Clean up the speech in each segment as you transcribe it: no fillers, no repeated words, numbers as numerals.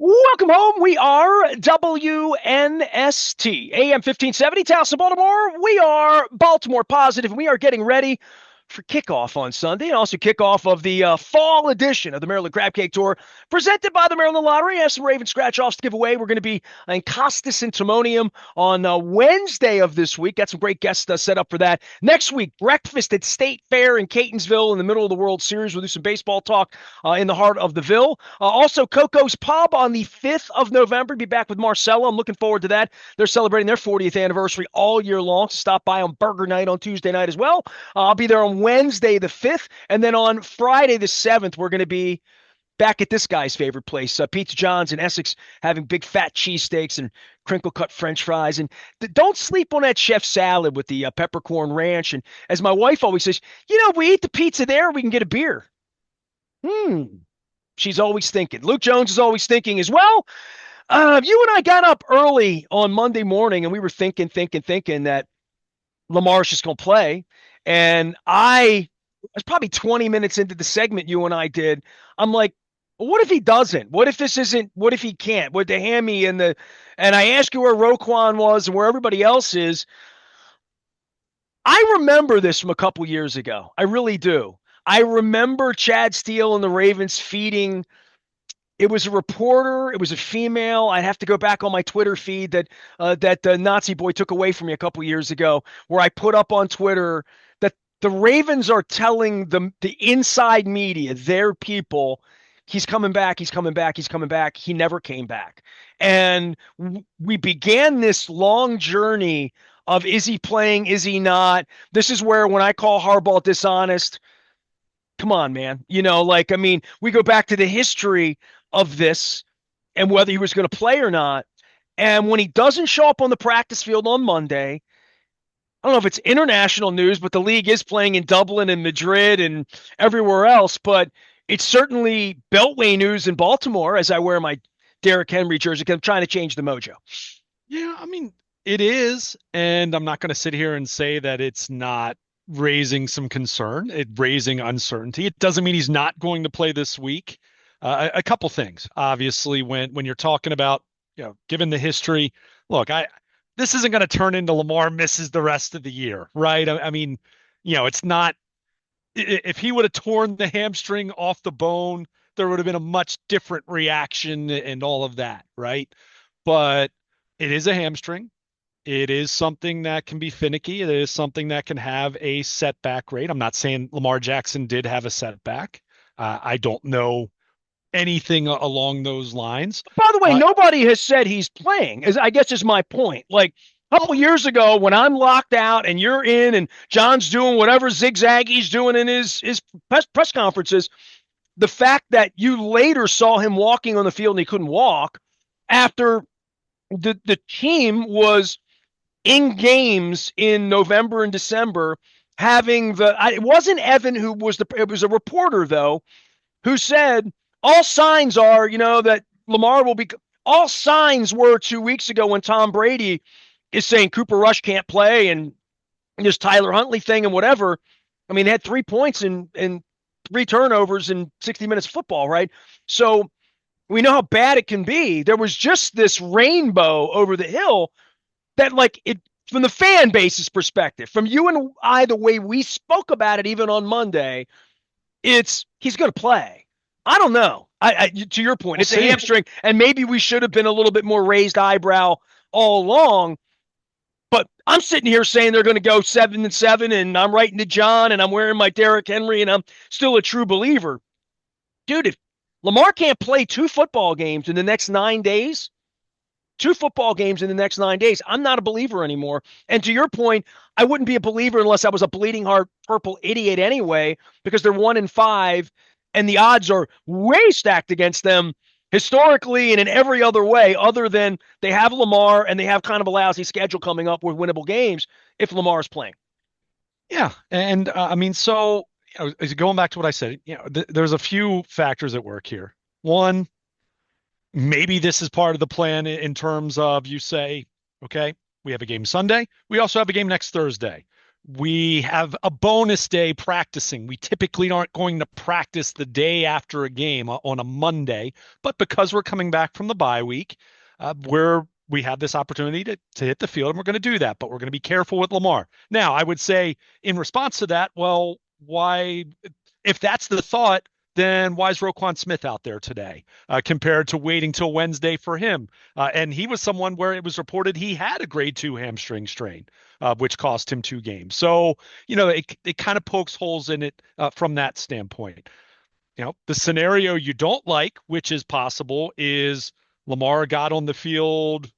Welcome home. We are WNST, AM 1570, Towson, Baltimore. We are Baltimore Positive, and we are getting ready for kickoff on Sunday and also kickoff of the fall edition of the Maryland Crab Cake Tour presented by the Maryland Lottery. I have some Raven scratch-offs to give away. We're going to be in Costas and Timonium on Wednesday of this week. Got some great guests set up for that. Next week, breakfast at State Fair in Catonsville in the middle of the World Series. We'll do some baseball talk in the heart of the Ville. Also, Coco's Pub on the 5th of November. Be back with Marcella. I'm looking forward to that. They're celebrating their 40th anniversary all year long. So stop by on Burger Night on Tuesday night as well. I'll be there on Wednesday the 5th. And then on Friday the 7th, we're going to be back at this guy's favorite place, Pizza John's in Essex, having big fat cheesesteaks and crinkle cut French fries. And don't sleep on that chef salad with the peppercorn ranch. And as my wife always says, if we eat the pizza there, we can get a beer. She's always thinking. Luke Jones is always thinking as well. You and I got up early on Monday morning, and we were thinking that Lamar's just going to play. And I was probably 20 minutes into the segment you and I did. I'm like, what if he doesn't? What if this isn't? What if he can't? With the hammy and I asked you where Roquan was and where everybody else is. I remember this from a couple years ago. I really do. I remember Chad Steele and the Ravens feeding. It was a reporter. It was a female. I'd have to go back on my Twitter feed that the Nazi boy took away from me a couple years ago, where I put up on Twitter that the Ravens are telling the inside media, their people, he's coming back, he's coming back, he's coming back. He never came back. And we began this long journey of, is he playing, is he not? This is where, when I call Harbaugh dishonest, come on, man. We go back to the history of this and whether he was going to play or not. And when he doesn't show up on the practice field on Monday, I don't know if it's international news, but the league is playing in Dublin and Madrid and everywhere else. But it's certainly Beltway news in Baltimore as I wear my Derrick Henry jersey because I'm trying to change the mojo. Yeah, I mean, it is. And I'm not going to sit here and say that it's not raising some concern, raising uncertainty. It doesn't mean he's not going to play this week. A couple things. Obviously, when you're talking about, given the history, look, this isn't going to turn into Lamar misses the rest of the year, right? I mean, it's not. If he would have torn the hamstring off the bone, there would have been a much different reaction and all of that, right? But it is a hamstring. It is something that can be finicky. It is something that can have a setback rate. I'm not saying Lamar Jackson did have a setback. I don't know anything along those lines. By the way, nobody has said he's playing, I guess is my point. Like a couple years ago when I'm locked out and you're in and John's doing whatever zigzag he's doing in his press conferences, the fact that you later saw him walking on the field and he couldn't walk after the team was in games in November and December having it wasn't Evan who was it was a reporter though who said all signs are, that Lamar will be. All signs were 2 weeks ago when Tom Brady is saying Cooper Rush can't play and this Tyler Huntley thing and whatever. I mean, they had 3 points and 3 turnovers in 60 minutes of football, right? So we know how bad it can be. There was just this rainbow over the hill that, like, it from the fan base's perspective, from you and I, the way we spoke about it, even on Monday, he's going to play. I don't know. To your point, it's a hamstring, and maybe we should have been a little bit more raised eyebrow all along. But I'm sitting here saying they're going to go 7-7, and I'm writing to John, and I'm wearing my Derrick Henry, and I'm still a true believer. Dude, if Lamar can't play 2 football games in the next 9 days, I'm not a believer anymore. And to your point, I wouldn't be a believer unless I was a bleeding heart purple idiot anyway, because they're 1-5. And the odds are way stacked against them historically and in every other way, other than they have Lamar and they have kind of a lousy schedule coming up with winnable games if Lamar is playing. Yeah. And I mean, so going back to what I said, there's a few factors at work here. One, maybe this is part of the plan in terms of you say, okay, we have a game Sunday. We also have a game next Thursday. We have a bonus day practicing. We typically aren't going to practice the day after a game on a Monday, but because we're coming back from the bye week, we have this opportunity to hit the field, and we're going to do that. But we're going to be careful with Lamar. Now, I would say in response to that, well, why, if that's the thought, then why is Roquan Smith out there today compared to waiting till Wednesday for him? And he was someone where it was reported he had a grade 2 hamstring strain, which cost him 2 games. So, it kind of pokes holes in it from that standpoint. The scenario you don't like, which is possible, is Lamar got on the field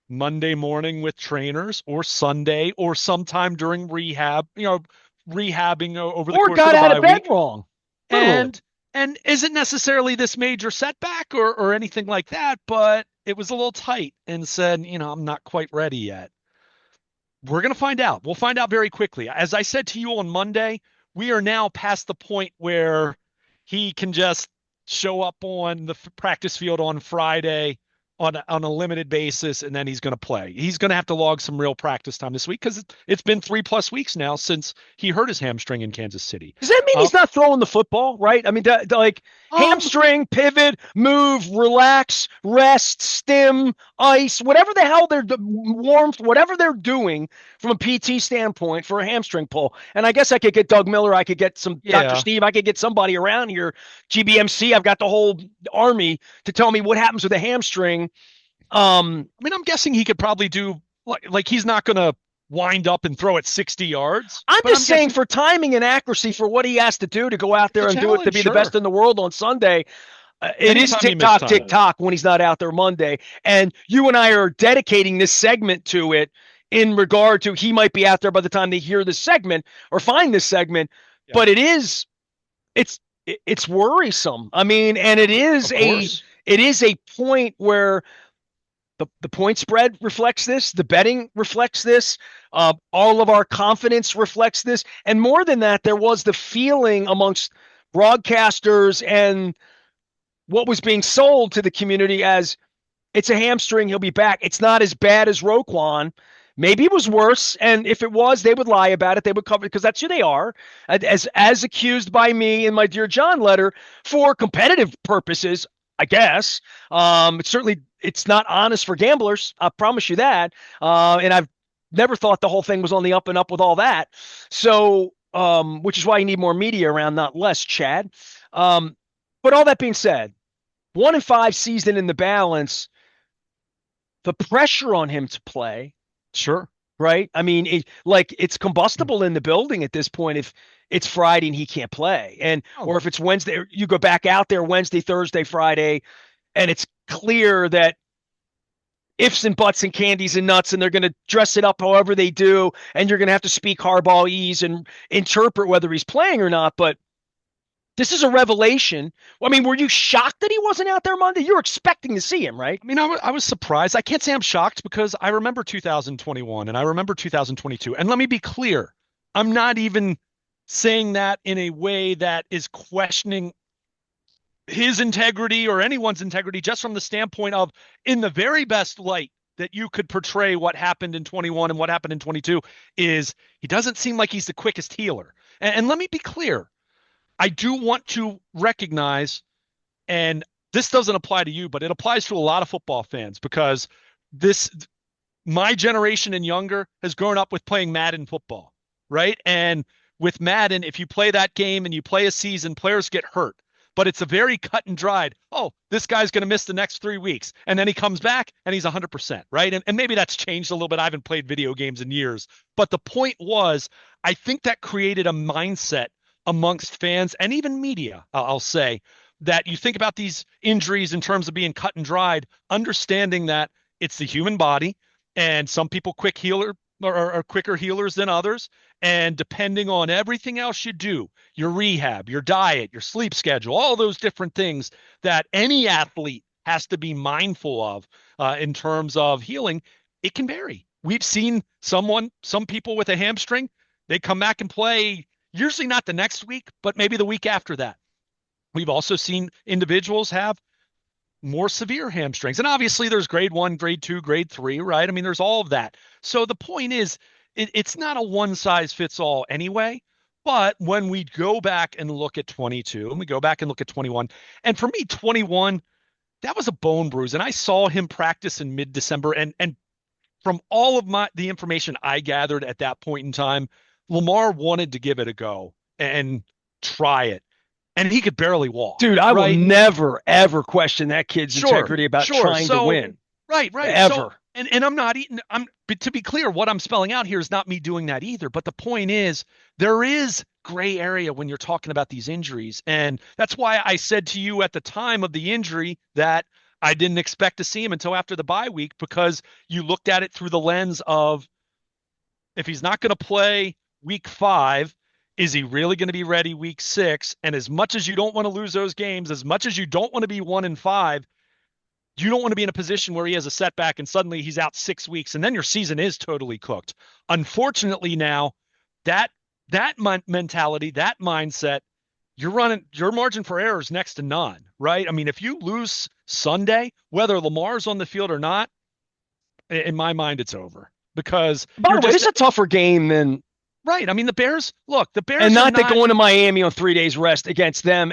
Monday morning with trainers or Sunday or sometime during rehab, rehabbing over the Or course of got the out bye of bed week. wrong. Literally. And isn't necessarily this major setback or anything like that, but it was a little tight and said, I'm not quite ready yet. We're going to find out. We'll find out very quickly. As I said to you on Monday, we are now past the point where he can just show up on the practice field on Friday on a limited basis, and then he's going to play. He's going to have to log some real practice time this week because it's been 3+ weeks now since he hurt his hamstring in Kansas City. Does that mean he's not throwing the football, right? I mean, like hamstring, pivot, move, relax, rest, stim, ice, whatever the hell they're warmth, whatever they're doing from a PT standpoint for a hamstring pull. And I guess I could get Doug Miller. I could get some Dr. Steve. I could get somebody around here. GBMC. I've got the whole army to tell me what happens with a hamstring. I mean, I'm guessing he could probably do like he's not going to wind up and throw it 60 yards. I'm just saying for timing and accuracy for what he has to do to go out there and do it to be the best in the world on Sunday. It is tick-tock when he's not out there Monday. And you and I are dedicating this segment to it in regard to he might be out there by the time they hear this segment or find this segment. Yeah. But it's worrisome. I mean, and it is a point where the point spread reflects this. The betting reflects this. All of our confidence reflects this. And more than that, there was the feeling amongst broadcasters and what was being sold to the community as it's a hamstring. He'll be back. It's not as bad as Roquan. Maybe it was worse. And if it was, they would lie about it. They would cover it because that's who they are. As accused by me in my Dear John letter for competitive purposes, I guess. It's not honest for gamblers. I promise you that. And I've never thought the whole thing was on the up and up with all that. So, which is why you need more media around, not less, Chad. But all that being said, 1-5 season in the balance, the pressure on him to play. Sure. Right. I mean, it's combustible in the building at this point. If it's Friday and he can't play or if it's Wednesday, you go back out there Wednesday, Thursday, Friday, and it's clear that ifs and buts and candies and nuts, and they're going to dress it up however they do. And you're going to have to speak hardball-ese and interpret whether he's playing or not. But this is a revelation. I mean, were you shocked that he wasn't out there Monday? You were expecting to see him, right? I mean, I was surprised. I can't say I'm shocked because I remember 2021 and I remember 2022. And let me be clear. I'm not even saying that in a way that is questioning his integrity or anyone's integrity, just from the standpoint of in the very best light that you could portray what happened in 21 and what happened in 22 is he doesn't seem like he's the quickest healer. And let me be clear. I do want to recognize, and this doesn't apply to you, but it applies to a lot of football fans because my generation and younger has grown up with playing Madden football, right? And with Madden, if you play that game and you play a season, players get hurt. But it's a very cut and dried, this guy's going to miss the next 3 weeks. And then he comes back and he's 100%, right? And maybe that's changed a little bit. I haven't played video games in years. But the point was, I think that created a mindset amongst fans and even media, I'll say, that you think about these injuries in terms of being cut and dried, understanding that it's the human body and some people are quicker healers than others. And depending on everything else you do, your rehab, your diet, your sleep schedule, all those different things that any athlete has to be mindful of in terms of healing, it can vary. We've seen some people with a hamstring, they come back and play usually not the next week, but maybe the week after that. We've also seen individuals have more severe hamstrings. And obviously there's grade 1, grade 2, grade 3, right? I mean, there's all of that. So the point is, it's not a one size fits all anyway. But when we go back and look at 22 and we go back and look at 21, and for me, 21, that was a bone bruise. And I saw him practice in mid-December. And from all of the information I gathered at that point in time, Lamar wanted to give it a go and try it. And he could barely walk. Dude, I will right? never, ever question that kid's Sure, integrity about sure. trying to win. Right. Ever. So, and I'm not eating, but to be clear, what I'm spelling out here is not me doing that either. But the point is, there is gray area when you're talking about these injuries. And that's why I said to you at the time of the injury that I didn't expect to see him until after the bye week, because you looked at it through the lens of, if he's not going to play week 5, is he really going to be ready week 6? And as much as you don't want to lose those games, as much as you don't want to be 1-5, you don't want to be in a position where he has a setback and suddenly he's out 6 weeks and then your season is totally cooked. Unfortunately, now that mentality, that mindset, your margin for error is next to none, right? I mean, if you lose Sunday, whether Lamar's on the field or not, in my mind, it's over, because by the way, it's a tougher game than. Right. I mean, the Bears, and not to go into Miami on 3 days rest against them,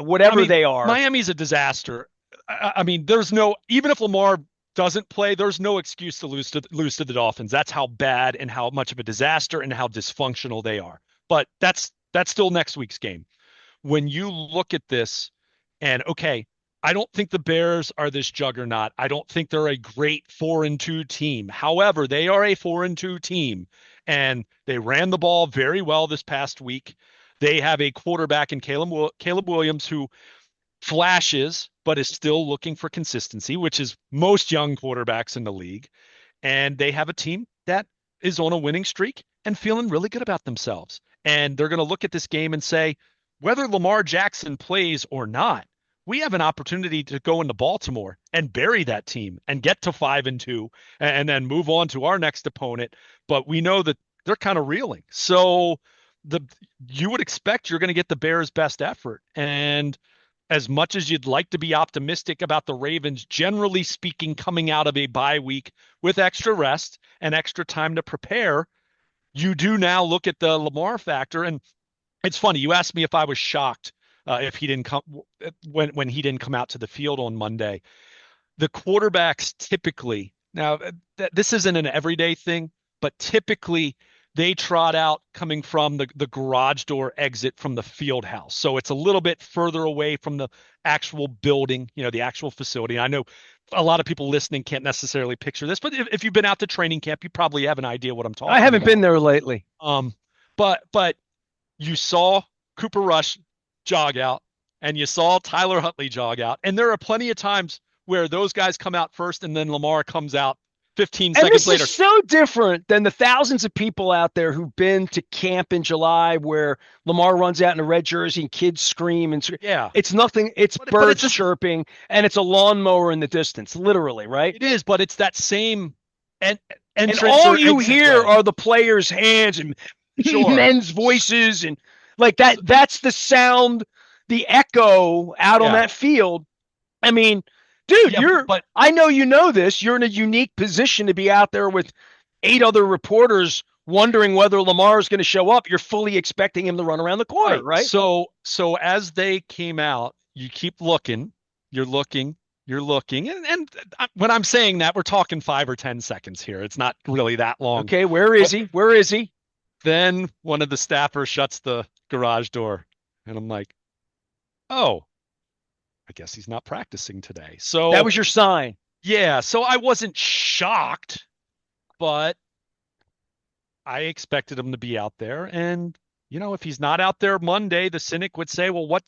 whatever they are. Miami's a disaster. I mean, there's no, even if Lamar doesn't play, there's no excuse to lose to the Dolphins. That's how bad and how much of a disaster and how dysfunctional they are. But that's still next week's game. When you look at this, and okay, I don't think the Bears are this juggernaut. I don't think they're a great 4-2 team. However, they are a 4-2 team, and they ran the ball very well this past week. They have a quarterback in Caleb Williams who flashes, but is still looking for consistency, which is most young quarterbacks in the league. And they have a team that is on a winning streak and feeling really good about themselves. And they're going to look at this game and say, whether Lamar Jackson plays or not, we have an opportunity to go into Baltimore and bury that team and get to 5-2 and then move on to our next opponent. But we know that they're kind of reeling. So you would expect you're going to get the Bears' best effort. And as much as you'd like to be optimistic about the Ravens, generally speaking, coming out of a bye week with extra rest and extra time to prepare, you do now look at the Lamar factor. And it's funny, you asked me if I was shocked if he didn't come when he didn't come out to the field on Monday. The quarterbacks typically, now this isn't an everyday thing, but typically they trot out coming from the garage door exit from the field house. So it's a little bit further away from the actual building, the actual facility. I know a lot of people listening can't necessarily picture this, but if you've been out to training camp, you probably have an idea what I'm talking about. I haven't been there lately. But you saw Cooper Rush jog out and you saw Tyler Huntley jog out. And there are plenty of times where those guys come out first and then Lamar comes out 15 seconds later. This is so different than the thousands of people out there who've been to camp in July where Lamar runs out in a red jersey and kids scream. And yeah, it's nothing. It's birds chirping and it's a lawnmower in the distance, literally, right? It is, but it's that same and all you hear are the players' hands and men's voices and like that. That's the sound, the echo out on that field. I mean, dude, I know you know this. You're in a unique position to be out there with 8 other reporters wondering whether Lamar is going to show up. You're fully expecting him to run around the corner, right? So as they came out, you keep looking, you're looking. And when I'm saying that, we're talking 5 or 10 seconds here. It's not really that long. Okay, where is he? Then one of the staffers shuts the garage door. And I'm like, oh, I guess he's not practicing today. So that was your sign. Yeah. So I wasn't shocked, but I expected him to be out there. And, if he's not out there Monday, the cynic would say, well,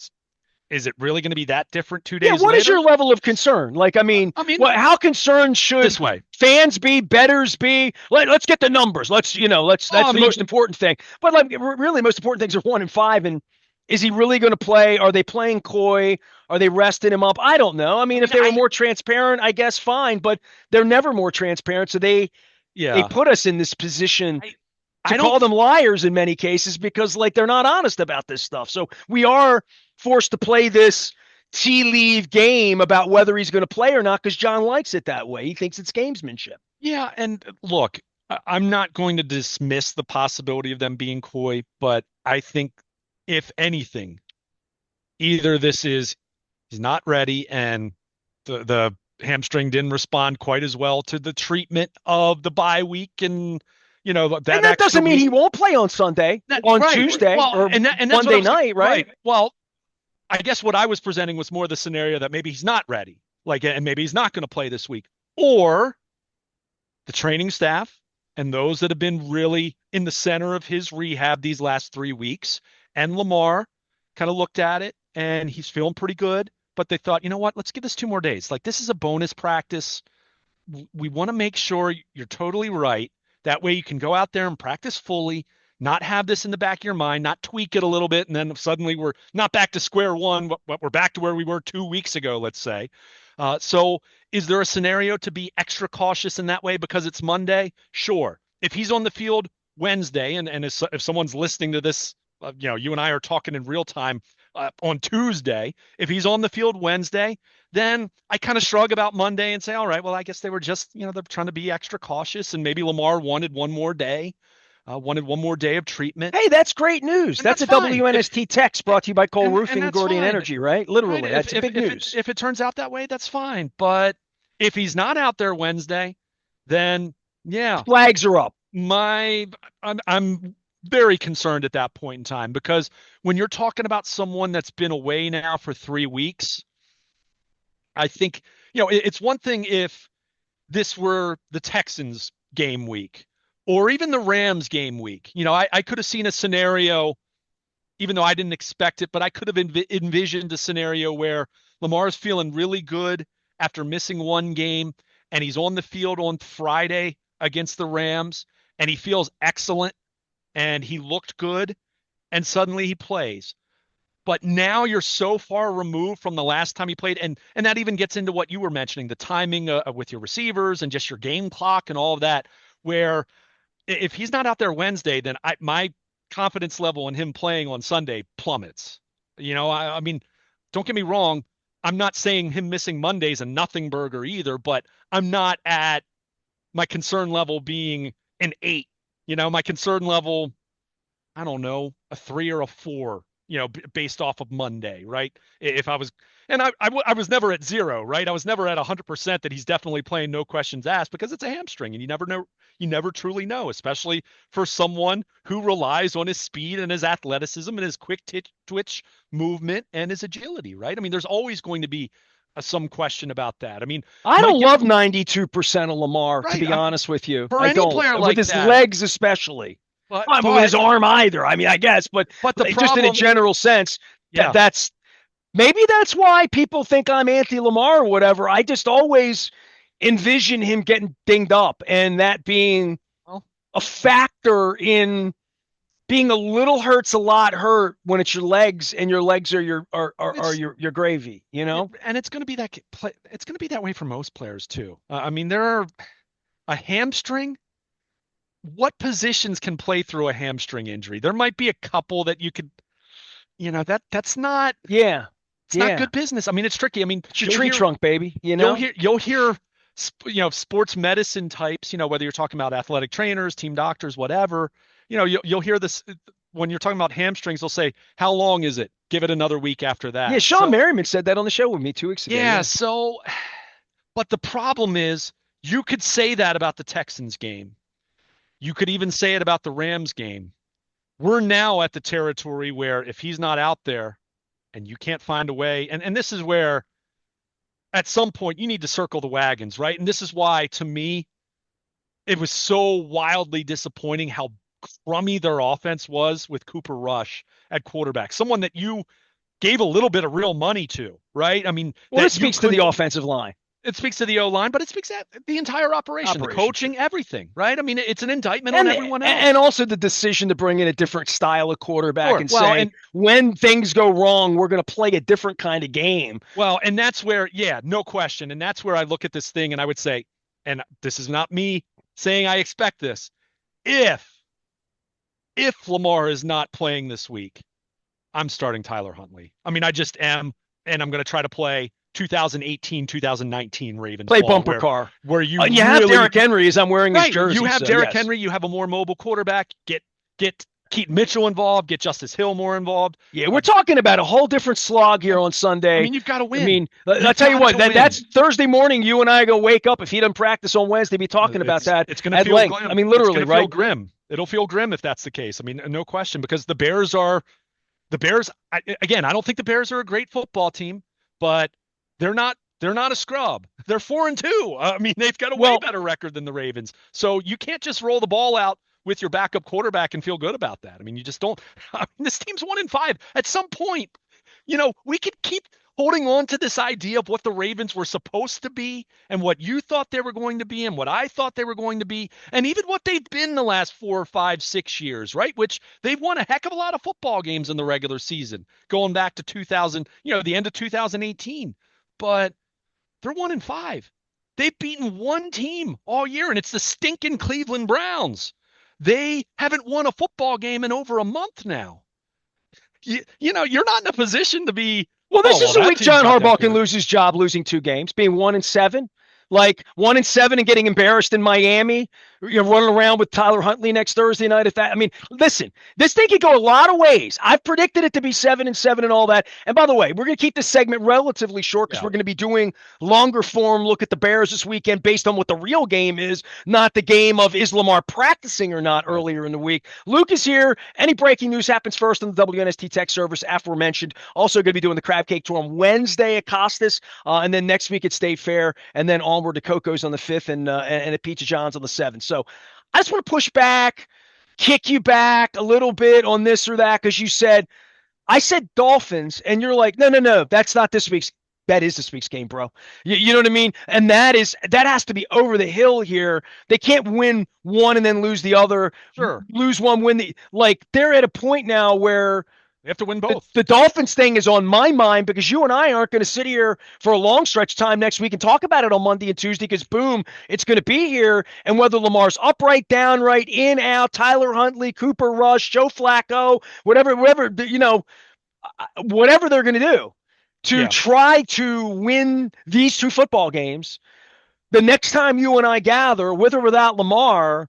is it really going to be that different 2 days later? What is your level of concern? How concerned should fans be, bettors be? Let's get the numbers. That's the most important thing. But really, most important things are 1 and 5. And is he really going to play? Are they playing coy? Are they resting him up? I don't know. I mean, if they were more transparent, I guess fine. But they're never more transparent. So they put us in this position to call them liars in many cases because they're not honest about this stuff. So we are forced to play this tea leaf game about whether he's going to play or not because John likes it that way. He thinks it's gamesmanship. Yeah, and look, I'm not going to dismiss the possibility of them being coy, but I think if anything, either this is he's not ready and the hamstring didn't respond quite as well to the treatment of the bye week and And that that extra doesn't mean he week. won't play on Sunday, on Right. Tuesday, Well, or and that's what I Monday was night, right. right? Well, I guess what I was presenting was more the scenario that maybe he's not ready, like, and maybe he's not going to play this week, or the training staff and those that have been really in the center of his rehab these last 3 weeks, and Lamar kind of looked at it and he's feeling pretty good. But they thought, you know what? Let's give this 2 more days. Like, this is a bonus practice. We want to make sure you're totally right. That way you can go out there and practice fully, not have this in the back of your mind, not tweak it a little bit, and then suddenly we're not back to square one, but we're back to where we were 2 weeks ago, let's say. So is there a scenario to be extra cautious in that way because it's Monday? Sure. If he's on the field Wednesday, and if someone's listening to this, you and I are talking in real time on Tuesday, if he's on the field Wednesday, then I kind of shrug about Monday and say, all right, well, I guess they were just, they're trying to be extra cautious, and maybe Lamar wanted one more day of treatment, Hey, that's great news. and That's that's a fine. WNST text brought to you by Cole And Roofing and that's Gordian fine, Energy, right? right? Literally, that's big news. If it turns out that way, that's fine. But if he's not out there Wednesday, then yeah, Flags are up. I'm very concerned at that point in time, because when you're talking about someone that's been away now for 3 weeks, I think, it's one thing if this were the Texans game week or even the Rams game week. I could have seen a scenario, even though I didn't expect it, but I could have envisioned a scenario where Lamar is feeling really good after missing one game, and he's on the field on Friday against the Rams, and he feels excellent and he looked good, and suddenly he plays. But now you're so far removed from the last time he played, and that even gets into what you were mentioning, the timing with your receivers and just your game clock and all of that, where if he's not out there Wednesday, then my confidence level in him playing on Sunday plummets. I mean, don't get me wrong. I'm not saying him missing Monday's a nothing burger either, but I'm not at my concern level being an 8. My concern level, I don't know, a 3 or a 4, based off of Monday, right? If I was, and I was never at 0, right? I was never at 100% that he's definitely playing, no questions asked, because it's a hamstring and you never know, you never truly know, especially for someone who relies on his speed and his athleticism and his quick twitch movement and his agility, right? I mean, there's always going to be some question about that. I mean, I Mike, don't love 92% of Lamar, to right? be honest with you. For I any don't. player With like his that, legs, especially. but Not with but his arm either. I mean, I guess, but but the just in a problem, general sense, yeah. that's maybe that's why people think I'm anti-Lamar or whatever. I just always envision him getting dinged up and that being Well, a factor in being a little hurts a lot hurt when it's your legs and your legs are it's your gravy, you know? and it's going to be it's going to be that way for most players too. I mean, there are a hamstring. What positions can play through a hamstring injury? There might be a couple that you could, that's not Yeah. it's not Yeah. good business. I mean, it's tricky. I mean, It's your tree trunk, baby, you you'll know? hear you'll hear sports medicine types, whether you're talking about athletic trainers, team doctors, whatever, you'll hear this when you're talking about hamstrings. They'll say, how long is it? Give it another week after Yeah, that. Sean So Merriman said that on the show with me 2 weeks ago. yeah, Yeah. so but the problem is you could say that about the Texans game. You could even say it about the Rams game. We're now at the territory where if he's not out there and you can't find a way, and this is where at some point you need to circle the wagons, right? And this is why, to me, it was so wildly disappointing how crummy their offense was with Cooper Rush at quarterback, someone that you gave a little bit of real money to, right? I mean, Well, it that you speaks to the couldn't. offensive line. It speaks to the O line, but it speaks to the entire operation, the Operation. coaching, everything, right? I mean, it's an indictment on And everyone and else. also the decision to bring in a different style of quarterback Sure. and Well, say when things go wrong, we're going to play a different kind of game. and that's where, yeah, no question. And that's where I look at this thing and I would say, and this is not me saying I expect this, if Lamar is not playing this week, I'm starting Tyler Huntley. I mean, I just am, and I'm going to try to play 2018, 2019 Ravens Play ball bumper car. where you And you have really Derrick Henry as I'm wearing his right. jersey. You have So, Derrick yes. Henry, you have a more mobile quarterback. Get Keaton Mitchell involved, get Justice Hill more involved. Yeah, we're talking about a whole different slog here I, on I Sunday. mean, you've got to I win. mean, I'll You've tell you got what, to win. that's Thursday morning. You and I are going to wake up. If he doesn't practice on Wednesday, be talking about that It's going to at feel length. I grim. mean, It's going literally, to feel right? grim. It'll feel grim if that's the case. I mean, no question, because the Bears. Again, I don't think the Bears are a great football team, but they're not. They're not a scrub. They're 4-2. I mean, they've got a way Well, better record than the Ravens. So you can't just roll the ball out with your backup quarterback and feel good about that. I mean, you just don't. I mean, this team's 1-5. At some point, we could keep holding on to this idea of what the Ravens were supposed to be and what you thought they were going to be and what I thought they were going to be and even what they've been the last 4 or 5, 6 years, right? Which they've won a heck of a lot of football games in the regular season, going back to 2000, the end of 2018. But they're 1-5. They've beaten one team all year, and it's the stinking Cleveland Browns. They haven't won a football game in over a month now. You're not in a position to be, well, oh, this well, is a that week team's John not that Harbaugh can good. lose his job losing 2 games, being 1-7. Like 1-7 and getting embarrassed in Miami, running around with Tyler Huntley next Thursday night. If that, I mean, listen, this thing could go a lot of ways. I've predicted it to be 7-7 and all that. And by the way, we're going to keep this segment relatively short because Yeah. we're going to be doing longer form look at the Bears this weekend based on what the real game is, not the game of is Lamar practicing or not Right. earlier in the week. Luke is here. Any breaking news happens first on the WNST tech service, aforementioned. Also going to be doing the crab cake tour on Wednesday at Costas, and then next week at State Fair, and then onward to Coco's on the 5th and at Pizza John's on the 7th. So I just want to push back, kick you back a little bit on this or that because I said Dolphins, and you're like, no, that's not this week's. That is this week's game, bro. You know what I mean? And that has to be over the hill here. They can't win one and then lose the other. Sure. Lose one, win the like. They're at a point now where They have to win the, both. the Dolphins thing is on my mind because you and I aren't going to sit here for a long stretch of time next week and talk about it on Monday and Tuesday because boom, it's going to be here. And whether Lamar's upright, downright, in, out, Tyler Huntley, Cooper Rush, Joe Flacco, whatever, whatever they're going to do to Yeah. try to win these 2 football games, the next time you and I gather, with or without Lamar,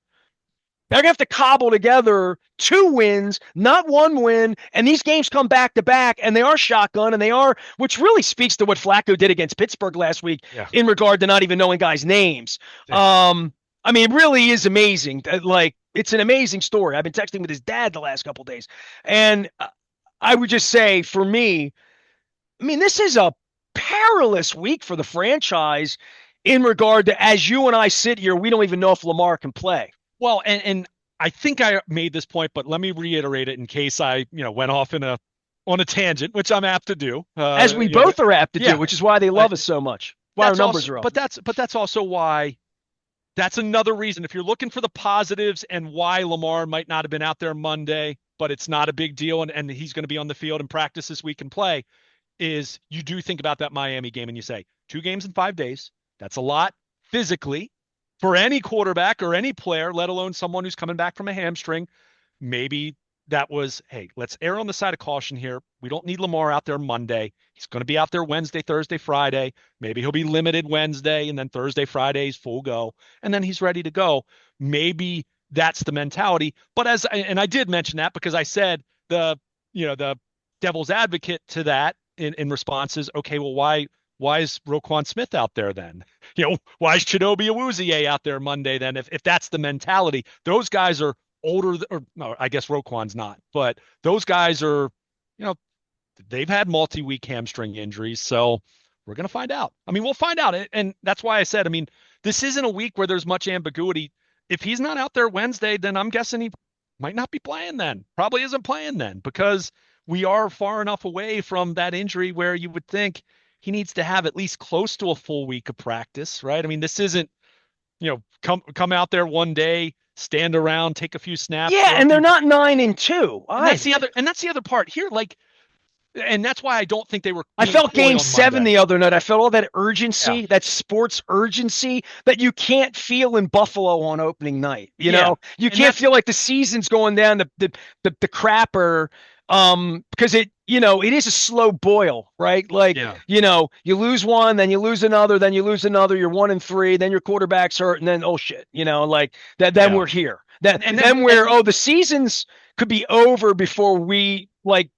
they're going to have to cobble together 2 wins, not 1 win. And these games come back to back, and they are shotgun, and they are, which really speaks to what Flacco did against Pittsburgh last week Yeah. in regard to not even knowing guys' names. Yeah. I mean, it really is amazing. Like, it's an amazing story. I've been texting with his dad the last couple of days. And I would just say, for me, I mean, this is a perilous week for the franchise in regard to, as you and I sit here, we don't even know if Lamar can play. Well, and I think I made this point, but let me reiterate it in case I, went off on a tangent, which I'm apt to do. As we both are apt to yeah. do, which is why they love us so much. Why our numbers are up. But that's also why. That's another reason. If you're looking for the positives and why Lamar might not have been out there Monday, but it's not a big deal, and he's going to be on the field and practice this week and play, is you do think about that Miami game and you say 2 games in 5 days. That's a lot physically for any quarterback or any player, let alone someone who's coming back from a hamstring. Maybe that was, hey, let's err on the side of caution here. We don't need Lamar out there Monday. He's going to be out there Wednesday, Thursday, Friday. Maybe he'll be limited Wednesday, and then Thursday, Friday's full go, and then he's ready to go. Maybe that's the mentality. But and I did mention that because I said the devil's advocate to that in response is, okay, well, why is Roquan Smith out there then? Why is Chidobe Awuzie out there Monday then? If that's the mentality, those guys are older, or no, I guess Roquan's not, but those guys are, they've had multi-week hamstring injuries. So we're going to find out. I mean, we'll find out. And that's why I said, I mean, this isn't a week where there's much ambiguity. If he's not out there Wednesday, then I'm guessing he might not be playing then. Probably isn't playing then because we are far enough away from that injury where you would think he needs to have at least close to a full week of practice, right? I mean, this isn't, come out there one day, stand around, take a few snaps. Yeah, and they're not 9-2. And that's the other part here. Like, and that's why I don't think they were. I felt game 7 Monday. the other night. I felt all that urgency, Yeah. that sports urgency that you can't feel in Buffalo on opening night. You can't feel like the season's going down the crapper because it is a slow boil, right? Like, Yeah. you lose one, then you lose another, then you lose another. You're 1-3, then your quarterback's hurt, and then oh shit, like that. Then Yeah. we're here. Then And then then we're and the seasons could be over before we like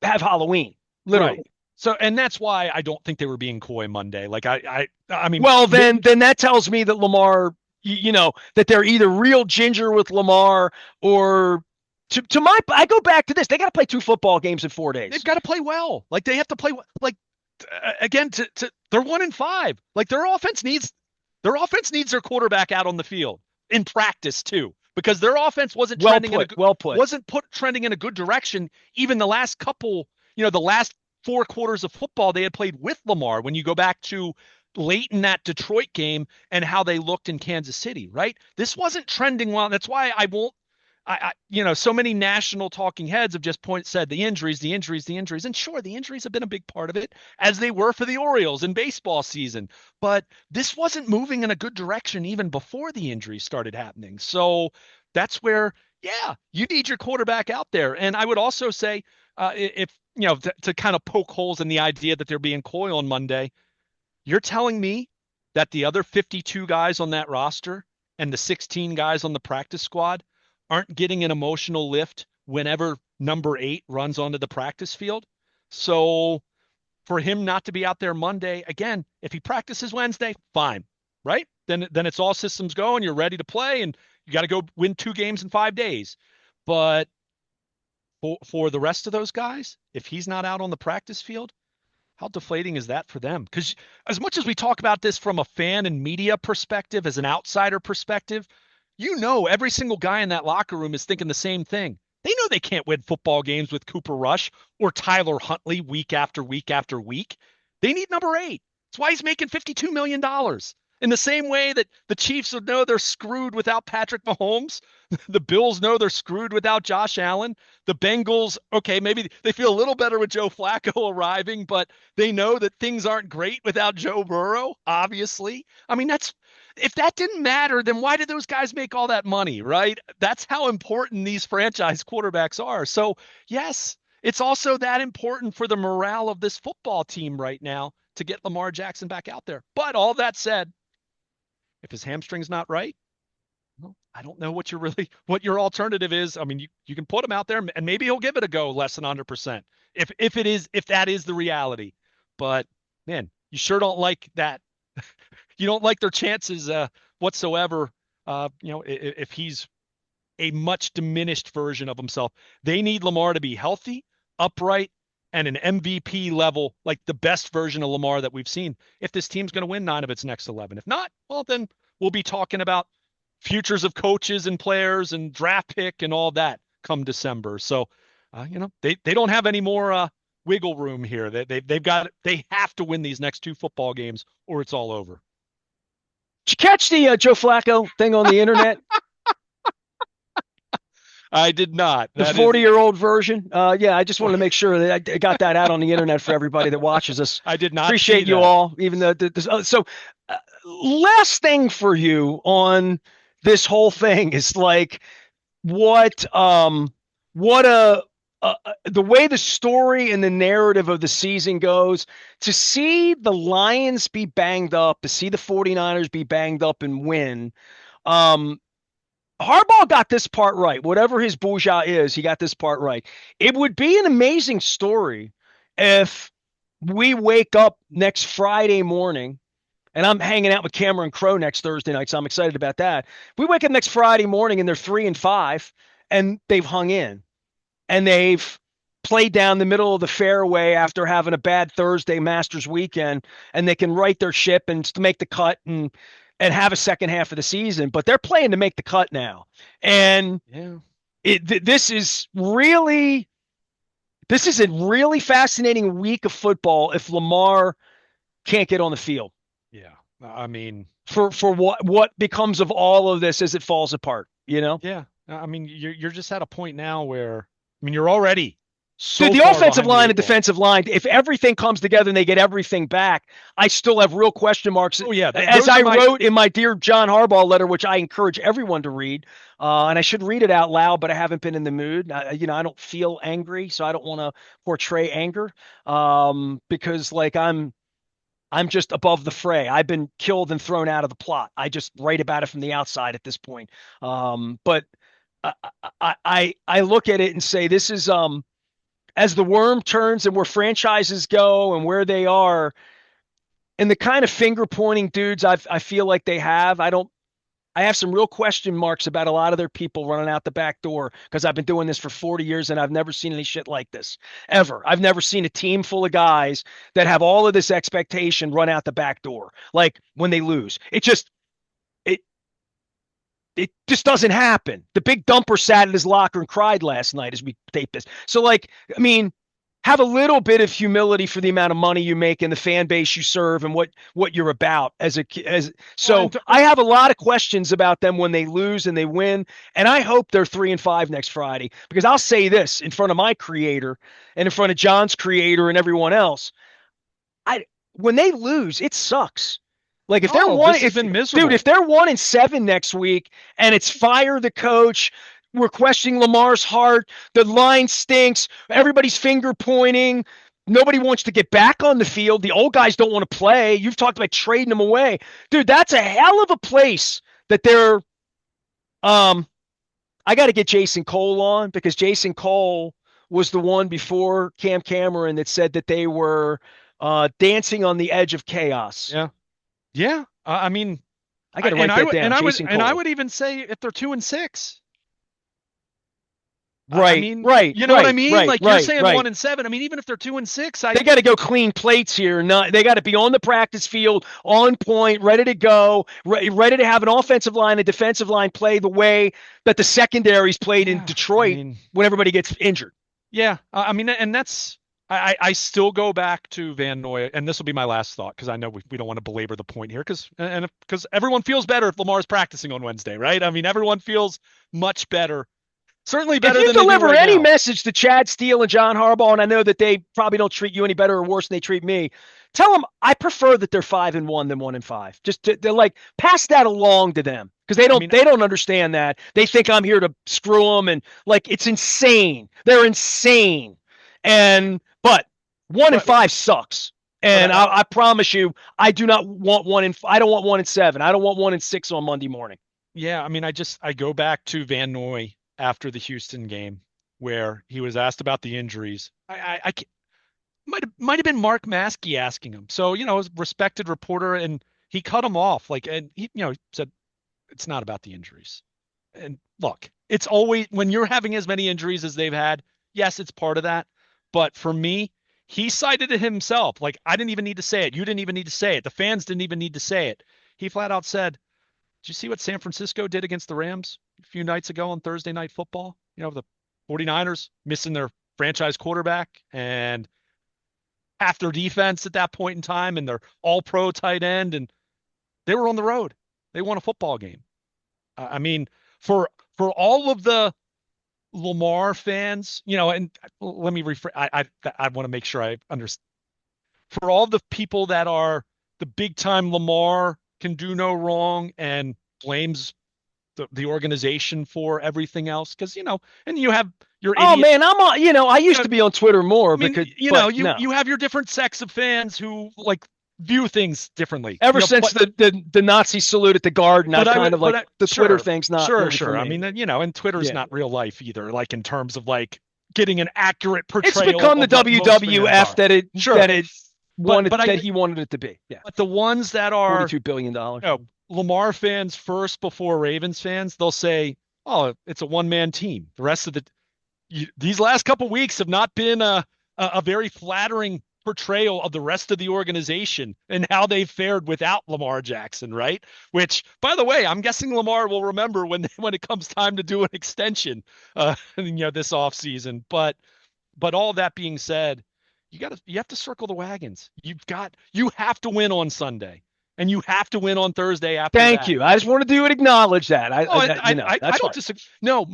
have Halloween, right. literally. So and that's why I don't think they were being coy Monday. Like I mean Well, then that tells me that Lamar, that they're either real ginger with Lamar or I go back to this. They got to play 2 football games in 4 days. they've got to play well. Like they have to play like again to they're 1-5. Like their offense needs their quarterback out on the field in practice too, because their offense wasn't Well trending put. Well put. trending in a good direction. Even the last couple, the last 4 quarters of football they had played with Lamar. When you go back to late in that Detroit game and how they looked in Kansas City, right? This wasn't trending well. That's why I won't. So many national talking heads have just said the injuries, the injuries, the injuries. And sure, the injuries have been a big part of it, as they were for the Orioles in baseball season. But this wasn't moving in a good direction even before the injuries started happening. So that's where, yeah, you need your quarterback out there. And I would also say, if, to kind of poke holes in the idea that they're being coy on Monday, you're telling me that the other 52 guys on that roster and the 16 guys on the practice squad aren't getting an emotional lift whenever number 8 runs onto the practice field. So for him not to be out there Monday, again, if he practices Wednesday, fine, right? Then it's all systems go and you're ready to play and you got to go win 2 games in 5 days. But for the rest of those guys, if he's not out on the practice field, how deflating is that for them? Because as much as we talk about this from a fan and media perspective, as an outsider perspective, every single guy in that locker room is thinking the same thing. They know they can't win football games with Cooper Rush or Tyler Huntley week after week after week. They need number 8. That's why he's making $52 million. In the same way that the Chiefs would know they're screwed without Patrick Mahomes, the Bills know they're screwed without Josh Allen. The Bengals, okay, maybe they feel a little better with Joe Flacco arriving, but they know that things aren't great without Joe Burrow, obviously. I mean, if that didn't matter, then why did those guys make all that money, right? That's how important these franchise quarterbacks are. So, yes, it's also that important for the morale of this football team right now to get Lamar Jackson back out there. But all that said, if his hamstring's not right, well, I don't know what your alternative is. I mean, you can put him out there and maybe he'll give it a go less than 100%. If that is the reality. But man, you sure don't like that. You don't like their chances whatsoever. If he's a much diminished version of himself, they need Lamar to be healthy, upright, and an MVP level, like the best version of Lamar that we've seen, if this team's going to win 9 of its next 11. If not, well, then we'll be talking about futures of coaches and players and draft pick and all that come December. So, they don't have any more wiggle room here. They have to win these next 2 football games or it's all over. Did you catch the Joe Flacco thing on the internet? I did not. The 40-year-old version. Yeah, I just wanted to make sure that I got that out on the internet for everybody that watches us. I did not appreciate you all, even though last thing for you on this whole thing is like what the way the story and the narrative of the season goes, to see the Lions be banged up, to see the 49ers be banged up and win. Harbaugh got this part right. Whatever his bougie is, he got this part right. It would be an amazing story if we wake up next Friday morning, and I'm hanging out with Cameron Crowe next Thursday night, so I'm excited about that. If we wake up next Friday morning and they're 3-5 and they've hung in and they've played down the middle of the fairway after having a bad Thursday Masters weekend, and they can right their ship and make the cut and have a second half of the season, but they're playing to make the cut now. And this is a really fascinating week of football if Lamar can't get on the field. Yeah. I mean, for what becomes of all of this as it falls apart, Yeah. I mean, you're just at a point now where, I mean, you're already Dude, so the far offensive behind the line eight and ball. defensive line, if everything comes together and they get everything back, I still have real question marks. Oh yeah, As those I are my. wrote in my Dear John Harbaugh letter, which I encourage everyone to read, and I should read it out loud, but I haven't been in the mood. I don't feel angry, so I don't want to portray anger because, like, I'm just above the fray. I've been killed and thrown out of the plot. I just write about it from the outside at this point. But I look at it and say this is as the worm turns and where franchises go and where they are and the kind of finger pointing dudes I feel like they have. I have some real question marks about a lot of their people running out the back door because I've been doing this for 40 years and I've never seen any shit like this ever. I've never seen a team full of guys that have all of this expectation run out the back door. Like when they lose, it it just doesn't happen. The big dumper sat in his locker and cried last night as we taped this. So, like, I mean, have a little bit of humility for the amount of money you make and the fan base you serve and what you're about as Well, so I have a lot of questions about them when they lose and they win, and I hope they're 3-5 next Friday, because I'll say this in front of my creator and in front of John's creator and everyone else. I When they lose, it sucks. Like if they're oh, one, this has if been dude, miserable. if they're 1-7 next week and it's fire the coach, we're questioning Lamar's heart, the line stinks, everybody's finger pointing, nobody wants to get back on the field, the old guys don't want to play. You've talked about trading them away, dude. That's a hell of a place that they're. Um, I got to get Jason Cole on because Jason Cole was the one before Cam Cameron that said that they were dancing on the edge of chaos. Yeah, yeah. I mean, I got to write that down. Jason I Cole. would even say if they're 2-6. I Right, mean, right, you know what I right, mean? right, Like you're right, saying right. 1-7. I mean, even if they're 2-6, They got to go clean plates here. Not, they got to be on the practice field, on point, ready to go, ready to have an offensive line and defensive line play the way that the secondaries played in yeah. I Detroit mean, when everybody gets injured. yeah. I mean, and that's I still go back to Van Noy, and this will be my last thought because I know we don't want to belabor the point here because everyone feels better if Lamar's practicing on Wednesday, right? I mean, everyone feels much better. Certainly If better you than they do deliver right any now. message to Chad Steele and John Harbaugh, and I know that they probably don't treat you any better or worse than they treat me, tell them I prefer that they're 5-1 than 1-5. They're like pass that along to them because I mean, they don't understand that. They think I'm here to screw them, and like it's insane. They're insane, and but one and but five sucks. but And I promise you, I do not want I don't want 1-7. I don't want 1-6 on Monday morning. yeah, I mean, I go back to Van Noy after the Houston game where he was asked about the injuries. Might have been Mark Maskey asking him. So, a respected reporter, and he cut him off. Like, and he said, it's not about the injuries. And look, it's always when you're having as many injuries as they've had, yes, it's part of that. But for me, he cited it himself. Like, I didn't even need to say it. You didn't even need to say it. The fans didn't even need to say it. He flat out said, did you see what San Francisco did against the Rams a few nights ago on Thursday Night Football? The 49ers missing their franchise quarterback and half their defense at that point in time and their all-pro tight end, and they were on the road. They won a football game. I mean, for all of the Lamar fans, and let me rephrase. I want to make sure I understand. For all the people that are the big-time Lamar can do no wrong and blames the organization for everything else, because and you have your Oh idiot. man, I You used know, to be on Twitter more I mean, because, but you no. you have your different sects of fans who like view things differently. Ever since the Nazi salute at the Garden, I've kind of like the Twitter sure, thing's not really for sure. I me. mean, and Twitter's Yeah, not real life either. Like in terms of like getting an accurate it's portrayal become the of what most fans WWF are. Sure, that it wanted but that he wanted it to be. Yeah, but the ones that are $42 billion. Lamar fans first before Ravens fans, they'll say, "Oh, it's a one-man team." The rest of these last couple weeks have not been a very flattering portrayal of the rest of the organization and how they fared without Lamar Jackson, right? Which, by the way, I'm guessing Lamar will remember when it comes time to do an extension, this offseason. But all that being said, you have to circle the wagons. You have to win on Sunday, and you have to win on Thursday after Thank that. you. I just wanted to acknowledge that. Oh, That's I don't fine. disagree. No,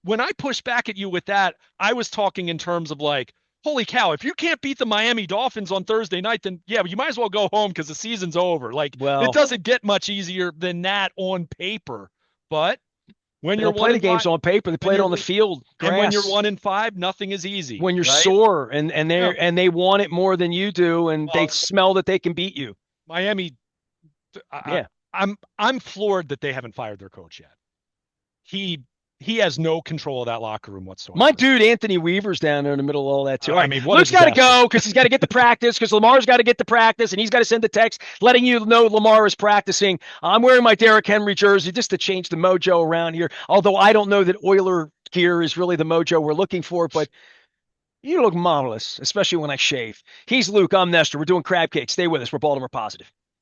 when I push back at you with that, I was talking in terms of like, holy cow, if you can't beat the Miami Dolphins on Thursday night, then yeah, you might as well go home because the season's over. Like, it Well, doesn't get much easier than that on paper. But when they you're don't play one the and five, games on paper. They when play it you're on the field, and when you're grass. 1-5, nothing is easy, When you're right? sore and Yeah. they want it more than you do, and they Well, smell that they can beat you. Miami, I, Yeah. I'm floored that they haven't fired their coach yet. He he has no control of that locker room My whatsoever. dude Anthony Weaver's down there in the middle of all that too. All I right, mean, what a Luke's got to disaster. go because he's got to get to practice because Lamar's got to get to practice and he's got to send a text letting you know Lamar is practicing. I'm wearing my Derrick Henry jersey just to change the mojo around here. Although I don't know that Oiler gear is really the mojo we're looking for, but you look marvelous, especially when I shave. He's Luke. I'm Nestor. We're doing crab cakes. Stay with us. We're Baltimore Positive.